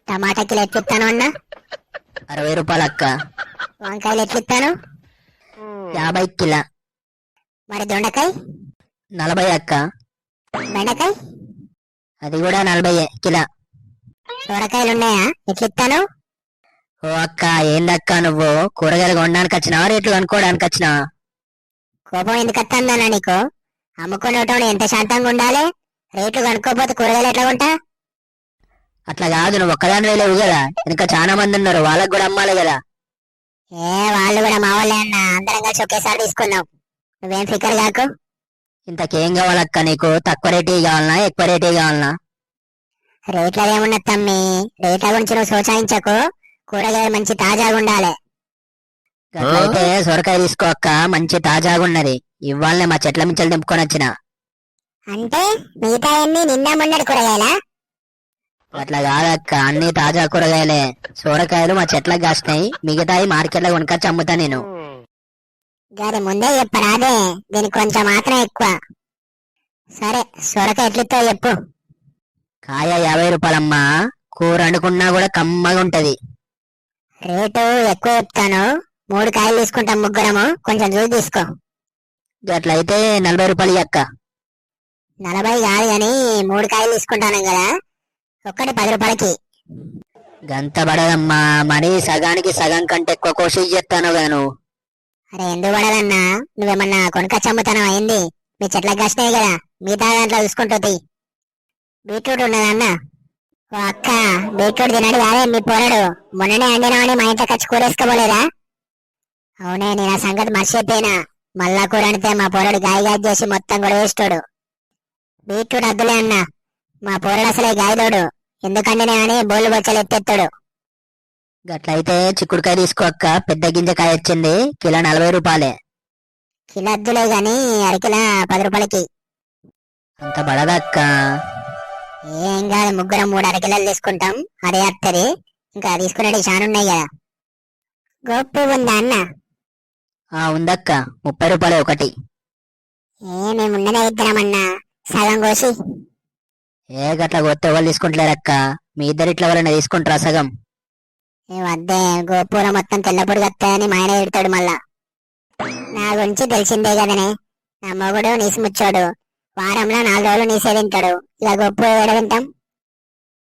టమాటా kilo ఎట్లిస్తాను అన్న? 60 రూపాయలు అక్క. వంకాయలు ఎట్లిస్తాను? 50 కిలో. మరి దొండకాయ? 40 అక్క. బెండకాయ? అది కూడా 40 కిలో. సొరకాయలు ఉన్నాయా? ఎట్లిస్తాను? ఓ అక్క, ఏందక్క నువ్వు కూరగాయలు కొనడానికి వచ్చినావా రేట్లు కనుక్కోవడానికి వచ్చినావా? కోపం ఎందుకు వస్తుందన్నా నీకు? అమ్ముకునేటోడు ఎంత శాంతంగా ఉండాలి? రేట్లు కనుక్కోపోతే కూరగాయలు ఎట్లా ఉంటా? అట్లా కాదు, నువ్వు ఒక్కదాని లేవు కదా, ఇంకా చాలా మంది ఉన్నారు, వాళ్ళకి కూడా అమ్మాలి కదా. వాళ్ళు కూడా మా వాళ్ళే అన్న, అందరం కలిసి ఒకేసారి తీసుకున్నాం. నువ్వేం ఫికర్ కాకు. ఇంతకేం కావాలక్క నీకు? తక్కువ రేటు కావాలనా ఎక్కువ రేటు కావాలనా? రేట్ల ఏమున్నది తమ్మి, రేట్ల గురించి నువ్వు సోచాయించకు. కూరగాయలు మంచి తాజాగా ఉండాలి. అట్లయితే సొరకాయ తీసుకో అక్క, మంచి తాజాగా ఉన్నది. ఇవాళనే మా చెట్ల మించలు దింపుకొని వచ్చిన. అంటే మిగతా అన్ని నిన్న మొన్నటి కూరగాయలా? అట్లా కాదక్క, అన్ని తాజా కూరగాయలే. సొరకాయలు మా చెట్లకు కాసినాయి, మిగతాయి మార్కెట్లో కొనుకొచ్చి అమ్ముతా నేను. గారి ముందే చెప్పరాదే, దీనికి కొంచెం మాత్రం ఎక్కువ. సరే, సొరకాయ ఎట్లితో చెప్పు. కాయ 50 రూపాయలమ్మా. కూర వండుకున్నా కూడా కమ్మగా ఉంటది. రేటు ఎక్కువ చెప్తాను. 3 కాయలు తీసుకుంటాం ముగ్గురము, కొంచెం చూసి తీసుకో. అట్లయితే 40 రూపాయలు అక్క. 40 కాదు గాని 3 కాయలు తీసుకుంటాను కదా, ఒక్కటి 10 రూపాయలకి. గంత పడదమ్మా, మరి సగానికి సగం కంటే ఎక్కువ కోషిష్ చేస్తాను కదా నువ్వు. అరే ఎందుకు పడదన్నా, నువ్వేమన్నా కొనుకొచ్చి అమ్ముతానో అయింది? మీ చెట్లకు కాసినాయి కదా, మిగతా దాంట్లో చూసుకుంటుంది. బీట్రూట్ ఉన్నదన్నా? ఓ అక్క, బీట్రూట్ తినడు కాదే మీ పోరడు. మొన్ననే అండినామని మా ఇంట్లో ఖర్చు కూరేసుకోపోలేదా? అవునే, నేను ఆ సంగతి మర్చిపోయినా. మళ్ళా కూర అండితే మా పోరడు గాయ చేసి మొత్తం కూడా వేస్తాడు. బీట్రూట్ అద్దులే అన్నా, మా పోరడు అసలే గాయదోడు. ఎందుకండినా అని బోళ్ళు బొచ్చలు ఎత్తెత్తాడు. గట్లయితే చిక్కుడుకాయ తీసుకో అక్క, పెద్ద గింజ కాయ వచ్చింది, కిలో 40 రూపాయలే. కిలో అద్దులే గాని అరకిలో 10 రూపాయలకి. అంత పడదక్క. ఏం కాదు, ముగ్గురం 3 అరకిలోలు తీసుకుంటాం, అదే వస్తుంది. ఇంకా తీసుకునేవి చాలా ఉన్నాయి కదా. గోప్పు ఉందా అన్న? ఉందక్క, 30 రూపాయలే ఒకటి. మేము ఉండనే ఇద్దరమన్నా, సగం కోసి. గట్ల కొత్త వాళ్ళు తీసుకుంటలేరక్క, మీ ఇద్దరిట్ల వలన తీసుకుంటారా సగం? వద్దే, గోపూర మొత్తం తెల్లపొడి వస్తాయని మా ఆయన తిడతాడు మళ్ళా. నా గురించి తెలిసిందే కదనే, నా మొగుడు నీసి ముచ్చాడు. వారంలో 4 రోజులు నీసే తింటాడు. ఇక గొప్ప ఏడ తింటాం?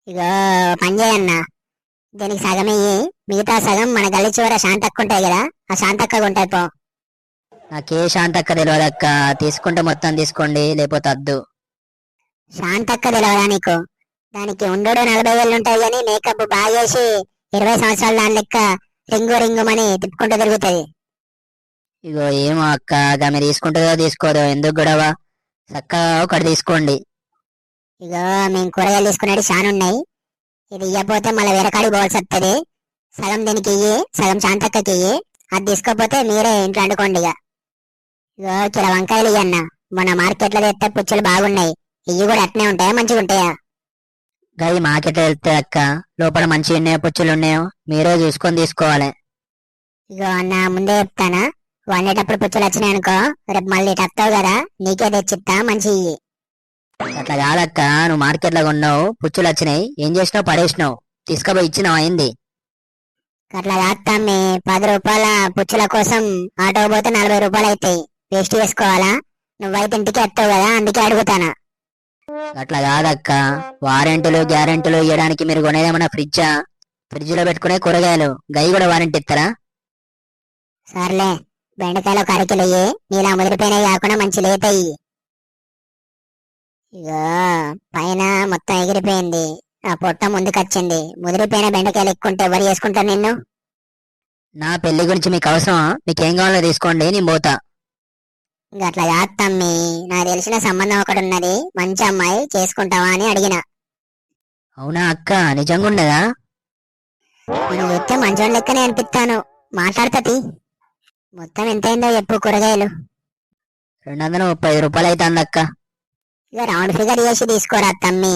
ఇగో పని చేయన్నా, దీనికి సగం ఇయ్యి, మిగతా సగం మన గల్లి చివర శాంతక్క ఉంటాయి కదా, ఆ శాంతక్క ఉంటాయి పో. నాకే శాంతక్క తెలియదక్క, తీసుకుంటే మొత్తం తీసుకోండి, లేకపోతే వద్దు. శాంతక్క తెలియదా నీకు? దానికి ఉండడు 40 ఏళ్ళు ఉంటాయి కానీ మేకప్ బాగా చేసి 20 సంవత్సరాల దాని లెక్క రింగు రింగుమని తిప్పుకుంటూ తిరుగుతుంది. ఇగో ఏమో అక్క, ఆమె తీసుకుంటుందో తీసుకోదో, ఎందుకు గొడవ? చక్కగా ఒకటి తీసుకోండి. ఇగో మేము కూరగాయలు తీసుకునేవి చాలా ఉన్నాయి. ఇది ఇవ్వకపోతే మళ్ళీ వేరే కాడికి పోవాల్సి వస్తుంది. సగం దీనికి ఇయ్యి, సగం శాంతక్కకి ఇయ్యి. అది తీసుకోకపోతే మీరే ఇంట్లో వండుకోండి. ఇగో కిలో వంకాయలు ఇయ్యన్న, మన మార్కెట్లో తెస్తే పుచ్చులు బాగున్నాయి. ఇవి కూడా అట్నే ఉంటాయా, మంచిగా ఉంటాయా? గది మాకెట్లా వెళ్తాయి అక్క, లోపల మంచి ఉన్నాయో పుచ్చులు ఉన్నాయో మీరే చూసుకొని తీసుకోవాలి. ఇగో అన్న, ముందే చెప్తానా, వండేటప్పుడు పుచ్చులు వచ్చినాయి అనుకో, రేపు మళ్ళీ వస్తావు కదా, నీకే తెచ్చిస్తా, మంచి ఇయ్యి. అట్లా కాదక్క, నువ్వు మార్కెట్లో కొన్నావు, పుచ్చులు వచ్చినాయి, ఏం చేసినావు? పడేసినావు, తీసుకుపోయి ఇచ్చినావు, అయింది. అట్లా కాస్తామ్మి, 10 రూపాయల పుచ్చుల కోసం ఆటో పోతే 40 రూపాయలు అవుతాయి. వేస్ట్ చేసుకోవాలా? నువ్వైతే ఇంటికి వస్తావు కదా, అందుకే అడుగుతానా. అట్లా కాదక్క, వారెంటీలు గ్యారెంటీలు ఇవ్వడానికి మీరు కొనేదేమన్నా ఫ్రిడ్జా? ఫ్రిడ్జ్ లో పెట్టుకునే కూరగాయలు గై కూడా వారెంటీ ఇస్తారా? సర్లే, బెండకాయలు 1 అరకిలో ఇయ్యి, నీలా ముదిరిపోయినవి కాకుండా మంచి లేతాయి. ఇగో పైన మొత్తం ఎగిరిపోయింది, ఆ పొట్ట ముందుకొచ్చింది. ముదిరిపోయిన బెండకాయలు ఎక్కుంటే ఎవరు చేసుకుంటారు నిన్ను? నా పెళ్లి గురించి మీకు అవసరమా? మీకేం కావాలో తీసుకోండి, నేను పోతా. అట్లా కాదు తమ్మి, నాకు తెలిసిన సంబంధం ఒకటి ఉన్నది, మంచి అమ్మాయి, చేసుకుంటావా అని అడిగిన. అవునా అక్క, నిజంగా ఉండదా? నేను చెప్తే మంచోడి లెక్కనే అనిపిస్తాను, మాట్లాడతది. మొత్తం ఎంతైందో చెప్పు కూరగాయలు. 230 రూపాయలు అయితే అందక్క. ఇక రౌండ్ ఫిగర్ చేసి తీసుకోరా తమ్మి.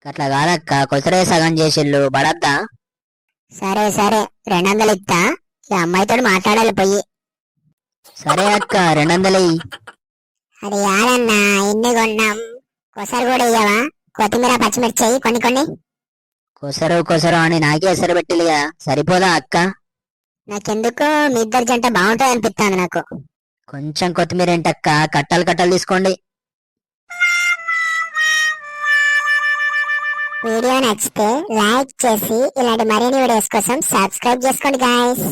అట్లా కాదక్క, కొసరే సగం చేసిళ్ళు, పడద్దా? సరే సరే, 200 ఇస్తా. ఈ అమ్మాయితో మాట్లాడాలి పోయి. సరే అక్క, 200 ఇయ్యి. అది కాదన్నా, ఇన్ని కొన్నాం, కొసరు కూడా ఇయ్యవా? కొత్తిమీర పచ్చిమిర్చి కొన్ని కొన్ని. కొసరు కొసరు అని నాకే ఎసరు పెట్టిలిగా సరిపోదా అక్క? నాకెందుకో మీ ఇద్దరి జంట బాగుంటుంది అనిపిస్తుంది నాకు. కొంచెం కొత్తిమీర ఏంటక్క, కట్టలు కట్టలు తీసుకోండి. వీడియో నచ్చితే లైక్ చేసి ఇలాంటి మరిన్ని వీడియోస్ కోసం సబ్స్క్రైబ్ చేసుకోండి గాయస్.